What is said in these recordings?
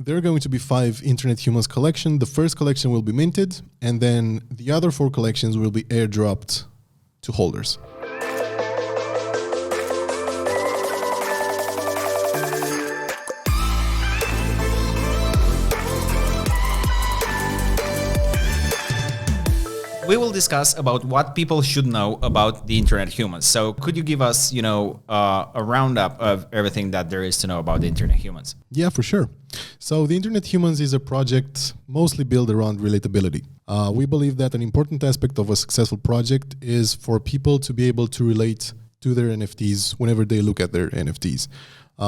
There are going to be 5 Internet Humans collection. The first collection will be minted, and then the other 4 collections will be airdropped to holders. We will discuss about what people should know about the Internet Humans. So could you give us, a roundup of everything that there is to know about the Internet Humans? Yeah, for sure. So the Internet Humans is a project mostly built around relatability. We believe that an important aspect of a successful project is for people to be able to relate to their NFTs whenever they look at their NFTs.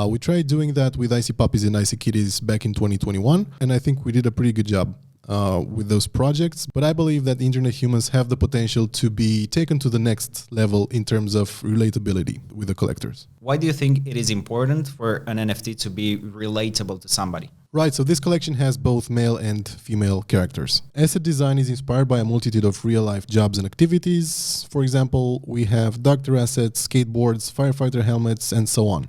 We tried doing that with ICPuppies and IC Kitties back in 2021, and I think we did a pretty good job with those projects. But I believe that the Internet Humans have the potential to be taken to the next level in terms of relatability with the collectors. Why do you think it is important for an NFT to be relatable to somebody? Right, so this collection has both male and female characters. Asset design is inspired by a multitude of real-life jobs and activities. For example, we have doctor assets, skateboards, firefighter helmets, and so on.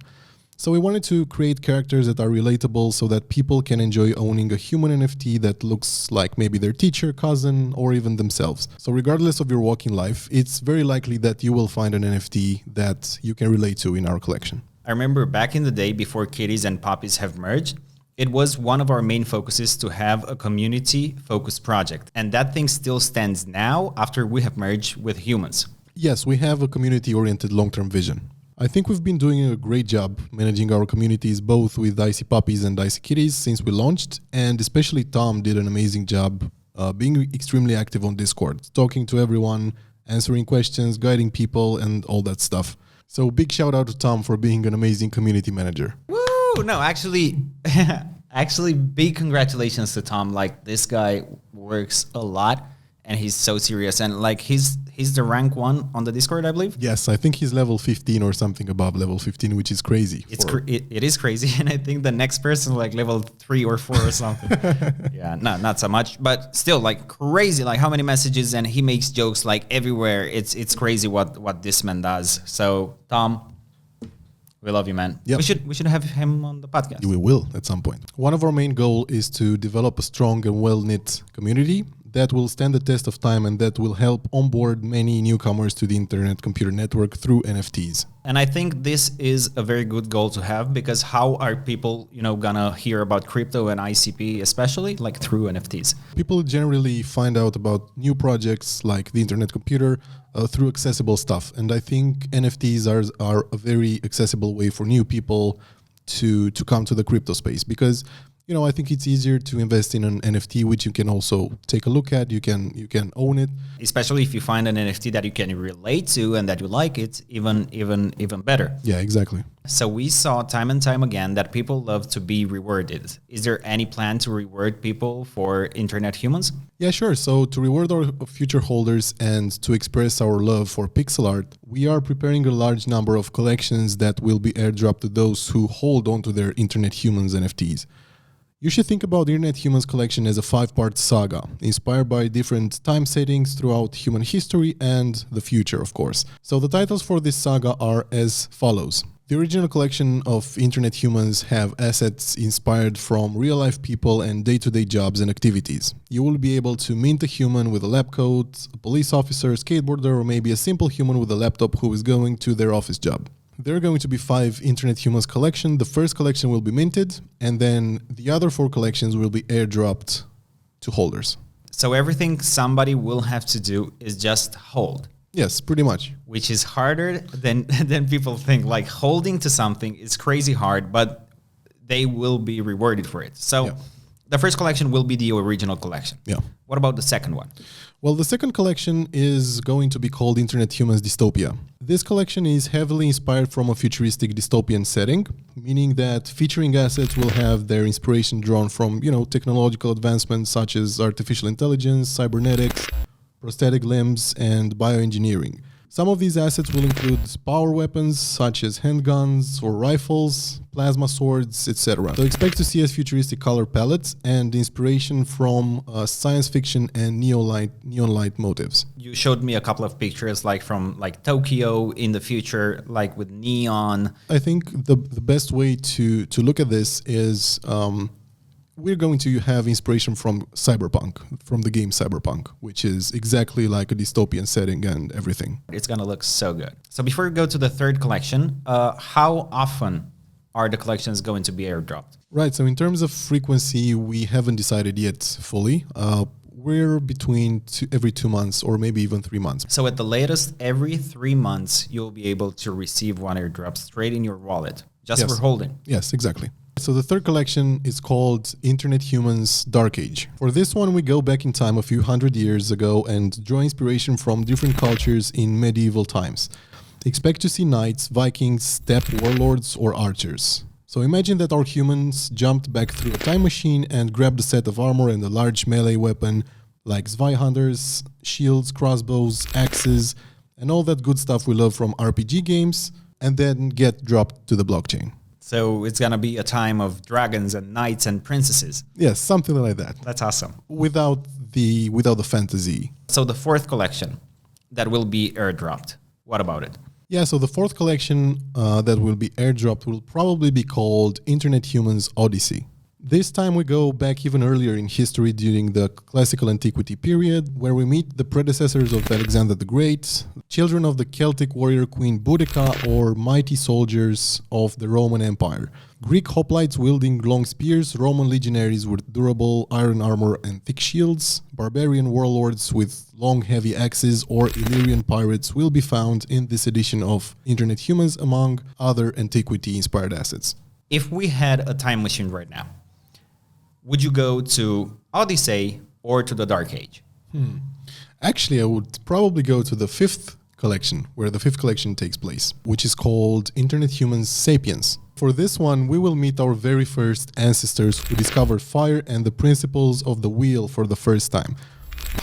So we wanted to create characters that are relatable so that people can enjoy owning a human NFT that looks like maybe their teacher, cousin, or even themselves. So regardless of your walking life, it's very likely that you will find an NFT that you can relate to in our collection. I remember back in the day before Kitties and Puppies have merged, it was one of our main focuses to have a community-focused project. And that thing still stands now after we have merged with humans. Yes, we have a community-oriented long-term vision. I think we've been doing a great job managing our communities both with IC Puppies and IC Kitties since we launched, and especially Tom did an amazing job being extremely active on Discord, talking to everyone, answering questions, guiding people, and all that stuff. So big shout out to Tom for being an amazing community manager. Woo! No, actually, big congratulations to Tom. Like, this guy works a lot and he's so serious, and like he's the rank 1 on the Discord, I believe. Yes, I think he's level 15 or something above level 15, which is crazy. It is crazy, and I think the next person like level 3 or 4 or something. Yeah, no, not so much, but still like crazy. Like how many messages, and he makes jokes like everywhere. It's crazy what this man does. So Tom, we love you, man. Yep. We should have him on the podcast. We will at some point. One of our main goals is to develop a strong and well-knit community that will stand the test of time and that will help onboard many newcomers to the Internet Computer Network through NFTs. And I think this is a very good goal to have, because how are people, gonna hear about crypto and ICP, especially like through NFTs? People generally find out about new projects like the Internet Computer through accessible stuff. And I think NFTs are a very accessible way for new people to come to the crypto space, because I think it's easier to invest in an NFT, which you can also take a look at. You can own it. Especially if you find an NFT that you can relate to and that you like, it's even better. Yeah, exactly. So we saw time and time again that people love to be rewarded. Is there any plan to reward people for Internet Humans? Yeah, sure. So to reward our future holders and to express our love for pixel art, we are preparing a large number of collections that will be airdropped to those who hold on to their Internet Humans NFTs. You should think about the Internet Humans collection as a 5-part saga, inspired by different time settings throughout human history and the future, of course. So the titles for this saga are as follows. The original collection of Internet Humans have assets inspired from real-life people and day-to-day jobs and activities. You will be able to mint a human with a lab coat, a police officer, a skateboarder, or maybe a simple human with a laptop who is going to their office job. There are going to be 5 Internet Humans collection. The first collection will be minted, and then the other 4 collections will be airdropped to holders. So everything somebody will have to do is just hold. Yes, pretty much. Which is harder than people think. Like, holding to something is crazy hard, but they will be rewarded for it. So the first collection will be the original collection. Yeah. What about the second one? Well, the second collection is going to be called Internet Humans Dystopia. This collection is heavily inspired from a futuristic dystopian setting, meaning that featuring assets will have their inspiration drawn from, technological advancements such as artificial intelligence, cybernetics, prosthetic limbs, and bioengineering. Some of these assets will include power weapons such as handguns or rifles, plasma swords, etc. So expect to see as futuristic color palettes and inspiration from science fiction and neon light motifs. You showed me a couple of pictures from Tokyo in the future, like with neon. I think the best way to look at this is we're going to have inspiration from Cyberpunk, from the game Cyberpunk, which is exactly like a dystopian setting and everything. It's going to look so good. So before we go to the third collection, how often are the collections going to be airdropped? Right. So in terms of frequency, we haven't decided yet fully. We're between every 2 months or maybe even 3 months. So at the latest, every 3 months, you'll be able to receive one airdrop straight in your wallet, just for holding. Yes, exactly. So the third collection is called Internet Humans Dark Age. For this one, we go back in time a few hundred years ago and draw inspiration from different cultures in medieval times. Expect to see knights, Vikings, steppe warlords, or archers. So imagine that our humans jumped back through a time machine and grabbed a set of armor and a large melee weapon like Zweihanders, shields, crossbows, axes, and all that good stuff we love from RPG games, and then get dropped to the blockchain. So it's going to be a time of dragons and knights and princesses. Yes, something like that. That's awesome. Without the fantasy. So the fourth collection that will be airdropped, what about it? Yeah, so the fourth collection that will be airdropped will probably be called Internet Humans Odyssey. This time we go back even earlier in history during the classical antiquity period, where we meet the predecessors of Alexander the Great, children of the Celtic warrior queen Boudica, or mighty soldiers of the Roman Empire. Greek hoplites wielding long spears, Roman legionaries with durable iron armor and thick shields, barbarian warlords with long heavy axes, or Illyrian pirates will be found in this edition of Internet Humans, among other antiquity-inspired assets. If we had a time machine right now, would you go to Odyssey or to the Dark Age? Actually, I would probably go to the fifth collection, where the fifth collection takes place, which is called Internet Humans Sapiens. For this one, we will meet our very first ancestors who discovered fire and the principles of the wheel for the first time.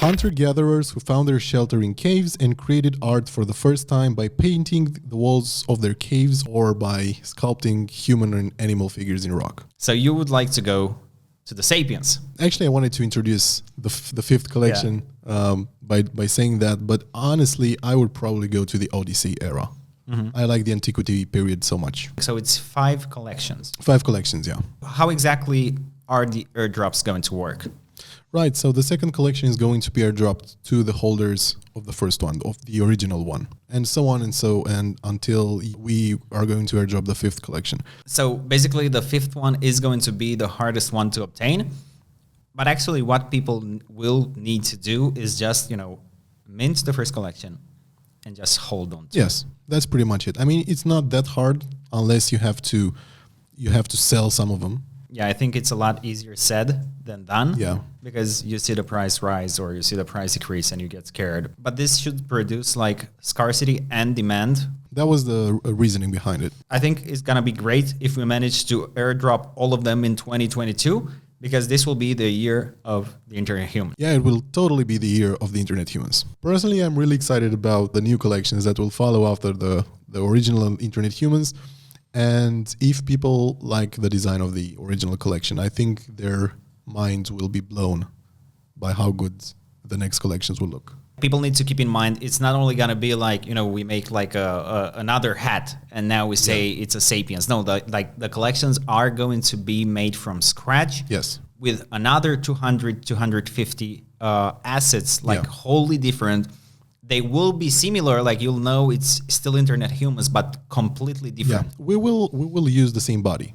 Hunter-gatherers who found their shelter in caves and created art for the first time by painting the walls of their caves or by sculpting human and animal figures in rock. So you would like to go to the Sapiens. Actually, I wanted to introduce the fifth collection by saying that, but honestly, I would probably go to the Odyssey era. I like the antiquity period so much. So it's 5 collections. 5 collections, yeah. How exactly are the airdrops going to work? Right, so the second collection is going to be airdropped to the holders of the first one, of the original one, and so on and until we are going to airdrop the fifth collection. So basically the fifth one is going to be the hardest one to obtain, but actually what people will need to do is just, mint the first collection and just hold on to it. Yes, that's pretty much it. I mean, it's not that hard unless you have to sell some of them. Yeah, I think it's a lot easier said than done. Yeah. Because you see the price rise or you see the price decrease and you get scared. But this should produce like scarcity and demand. That was the reasoning behind it. I think it's going to be great if we manage to airdrop all of them in 2022, because this will be the year of the Internet Human. Yeah, it will totally be the year of the Internet Humans. Personally, I'm really excited about the new collections that will follow after the original Internet Humans. And if people like the design of the original collection, I think their minds will be blown by how good the next collections will look. People need to keep in mind, it's not only going to be like, we make like another hat and now we say it's a Sapiens. No, the collections are going to be made from scratch. Yes. With another 200, 250 assets, like wholly different. They will be similar, like you'll know it's still Internet Humans, but completely different. Yeah, we will use the same body.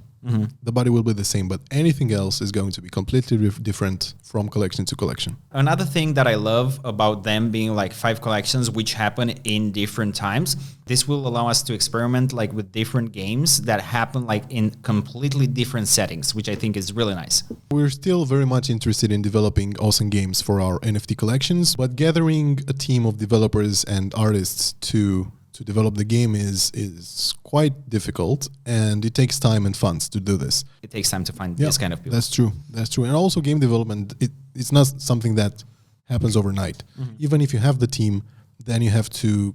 The body will be the same, but anything else is going to be completely different from collection to collection. Another thing that I love about them being like 5 collections, which happen in different times, this will allow us to experiment like with different games that happen like in completely different settings, which I think is really nice. We're still very much interested in developing awesome games for our NFT collections, but gathering a team of developers and artists to develop the game is quite difficult, and it takes time and funds to do this. It takes time to find this kind of people. That's true. And also game development, it's not something that happens overnight. Even if you have the team, then you have to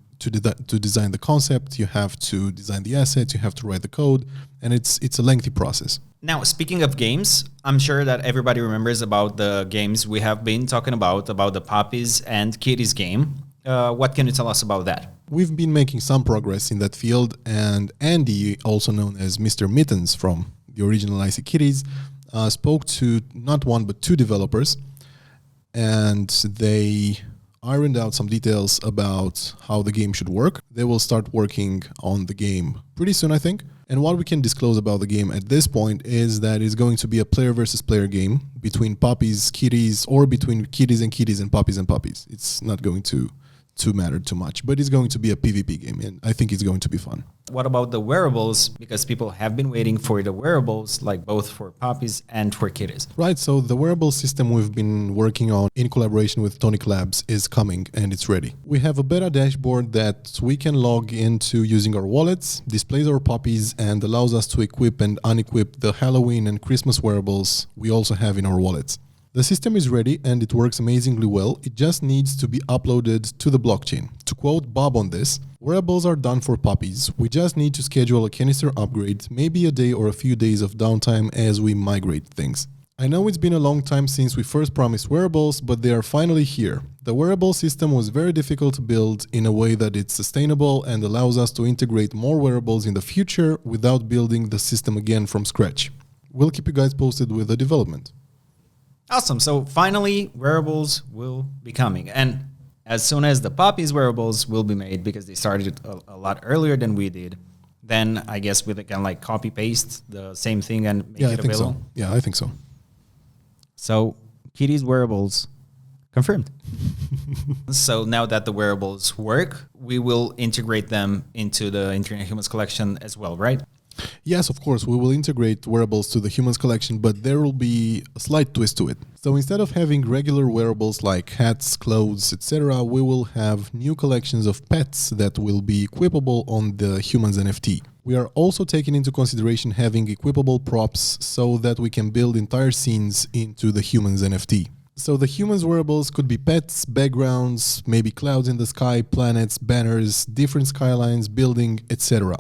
design the concept, you have to design the assets, you have to write the code, and it's a lengthy process. Now, speaking of games, I'm sure that everybody remembers about the games we have been talking about the Puppies and Kitties game. What can you tell us about that? We've been making some progress in that field, and Andy, also known as Mr. Mittens from the original IC Kitties, spoke to not one but two developers, and they ironed out some details about how the game should work. They will start working on the game pretty soon, I think. And what we can disclose about the game at this point is that it's going to be a player versus player game between puppies, kitties, or between kitties and puppies and puppies. It's not going to matter too much, but it's going to be a PvP game, and I think it's going to be fun. What about the wearables? Because people have been waiting for the wearables, like both for puppies and for kitties. Right, so the wearable system we've been working on in collaboration with Tonic Labs is coming and it's ready. We have a beta dashboard that we can log into using our wallets, displays our puppies, and allows us to equip and unequip the Halloween and Christmas wearables we also have in our wallets. The system is ready and it works amazingly well. It just needs to be uploaded to the blockchain. To quote Bob on this, wearables are done for puppies. We just need to schedule a canister upgrade, maybe a day or a few days of downtime as we migrate things. I know it's been a long time since we first promised wearables, but they are finally here. The wearable system was very difficult to build in a way that it's sustainable and allows us to integrate more wearables in the future without building the system again from scratch. We'll keep you guys posted with the development. Awesome. So finally, wearables will be coming. And as soon as the puppies wearables will be made, because they started a lot earlier than we did, then I guess we can like copy paste the same thing and make it available. So. Yeah, I think so. So Kitties Wearables confirmed. So now that the wearables work, we will integrate them into the Internet Humans collection as well, right? Yes, of course, we will integrate wearables to the humans collection, but there will be a slight twist to it. So instead of having regular wearables like hats, clothes, etc., we will have new collections of pets that will be equipable on the humans NFT. We are also taking into consideration having equipable props so that we can build entire scenes into the humans NFT. So the humans wearables could be pets, backgrounds, maybe clouds in the sky, planets, banners, different skylines, building, etc.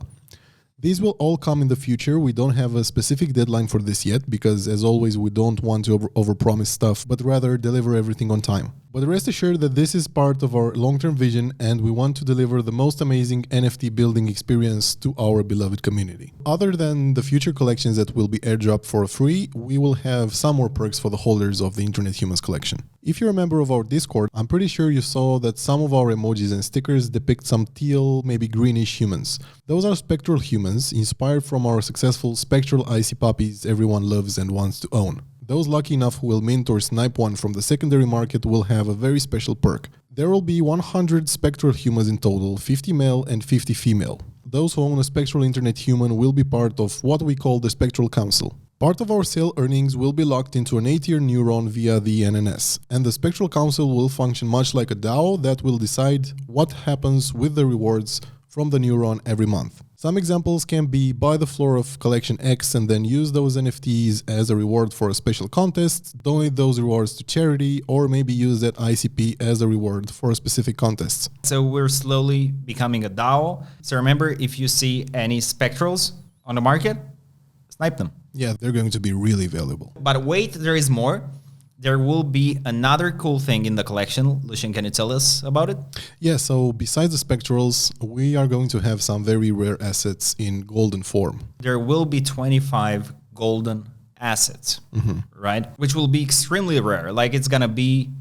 These will all come in the future. We don't have a specific deadline for this yet because, as always, we don't want to overpromise stuff, but rather deliver everything on time. But rest assured that this is part of our long-term vision and we want to deliver the most amazing NFT building experience to our beloved community. Other than the future collections that will be airdropped for free, we will have some more perks for the holders of the Internet Humans collection. If you're a member of our Discord, I'm pretty sure you saw that some of our emojis and stickers depict some teal, maybe greenish humans. Those are spectral humans inspired from our successful spectral IC Puppies everyone loves and wants to own. Those lucky enough who will mint or snipe one from the secondary market will have a very special perk. There will be 100 spectral humans in total, 50 male and 50 female. Those who own a spectral internet human will be part of what we call the Spectral Council. Part of our sale earnings will be locked into an 8-year neuron via the NNS, and the Spectral Council will function much like a DAO that will decide what happens with the rewards from the neuron every month. Some examples can be buy the floor of collection X and then use those NFTs as a reward for a special contest, donate those rewards to charity, or maybe use that ICP as a reward for a specific contest. So we're slowly becoming a DAO. So remember, if you see any spectrals on the market, snipe them. Yeah, they're going to be really valuable. But wait, there is more. There will be another cool thing in the collection. Lucian, can you tell us about it? Yeah, so besides the spectrals, we are going to have some very rare assets in golden form. There will be 25 golden assets, right? Which will be extremely rare. Like it's going to be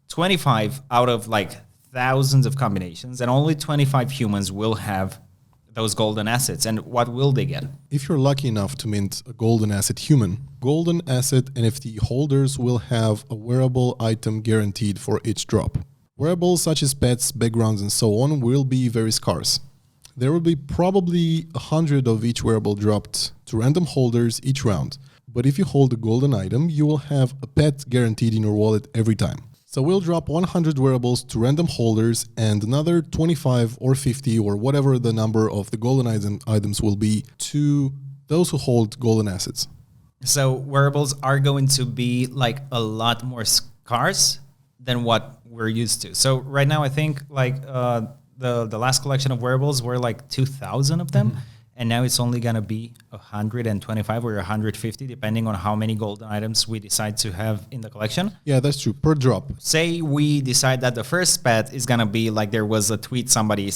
25 out of like thousands of combinations, and only 25 humans will have those golden assets. And what will they get? If you're lucky enough to mint a golden asset human, golden asset NFT holders will have a wearable item guaranteed for each drop. Wearables such as pets, backgrounds, and so on will be very scarce. There will be probably 100 of each wearable dropped to random holders each round. But if you hold a golden item, you will have a pet guaranteed in your wallet every time. So we'll drop 100 wearables to random holders and another 25 or 50 or whatever the number of the golden items will be to those who hold golden assets. So wearables are going to be like a lot more scarce than what we're used to. So right now, I think like the last collection of wearables were like 2,000 of them. And now it's only going to be 125 or 150, depending on how many golden items we decide to have in the collection. Yeah, that's true. Per drop. Say we decide that the first pet is going to be like there was a tweet, somebody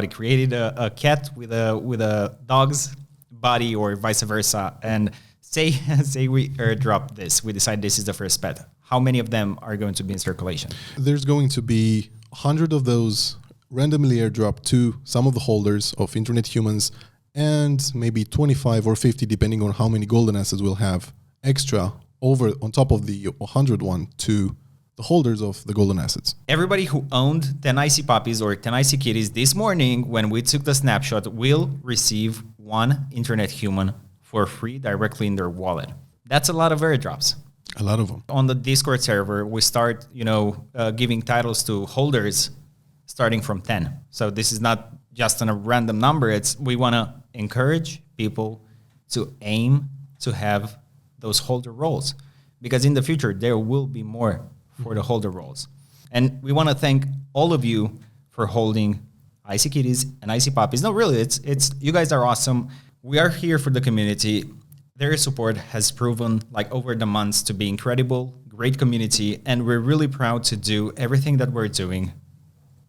created a cat with a dog's body or vice versa. And say we airdrop this. We decide this is the first pet. How many of them are going to be in circulation? There's going to be 100 of those randomly airdropped to some of the holders of Internet Humans, and maybe 25 or 50, depending on how many golden assets we'll have extra over on top of the 100 one to the holders of the golden assets. Everybody who owned 10 IC Puppies or 10 IC Kitties this morning when we took the snapshot will receive one Internet Human for free directly in their wallet. That's a lot of airdrops. A lot of them. On the Discord server, we start, giving titles to holders starting from 10. So this is not just a random number. We want to encourage people to aim to have those holder roles, because in the future there will be more for the holder roles. And we want to thank all of you for holding IC Kitties and IC Puppies. No, really, it's you guys are awesome. We are here for the community. Their support has proven over the months to be incredible, great community, and we're really proud to do everything that we're doing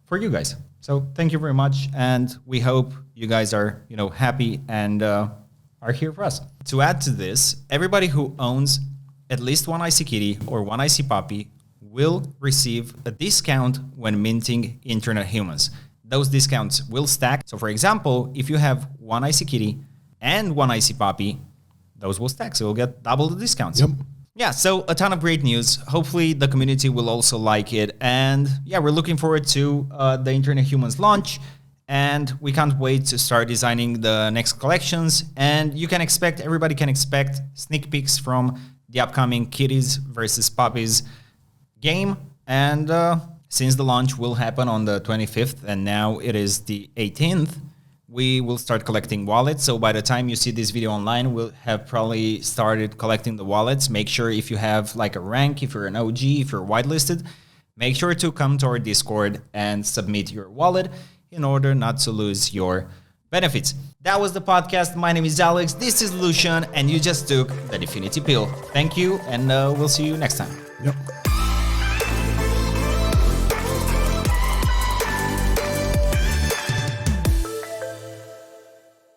for you guys. So thank you very much, and we hope you guys are happy and are here for us. To add to this, everybody who owns at least one IC Kitty or one IC Puppy will receive a discount when minting Internet Humans. Those discounts will stack. So for example, if you have one IC Kitty and one IC Puppy, those will stack. So you'll get double the discounts. Yep. Yeah, so a ton of great news. Hopefully the community will also like it. And yeah, we're looking forward to the Internet Humans launch. And we can't wait to start designing the next collections. And everybody can expect sneak peeks from the upcoming Kitties versus Puppies game. And since the launch will happen on the 25th and now it is the 18th, we will start collecting wallets. So by the time you see this video online, we'll have probably started collecting the wallets. Make sure if you have a rank, if you're an OG, if you're whitelisted, make sure to come to our Discord and submit your wallet in order not to lose your benefits. That was the podcast. My name is Alex. This is Lucian, and you just took the DFINITY Pill. Thank you, and we'll see you next time. Yep.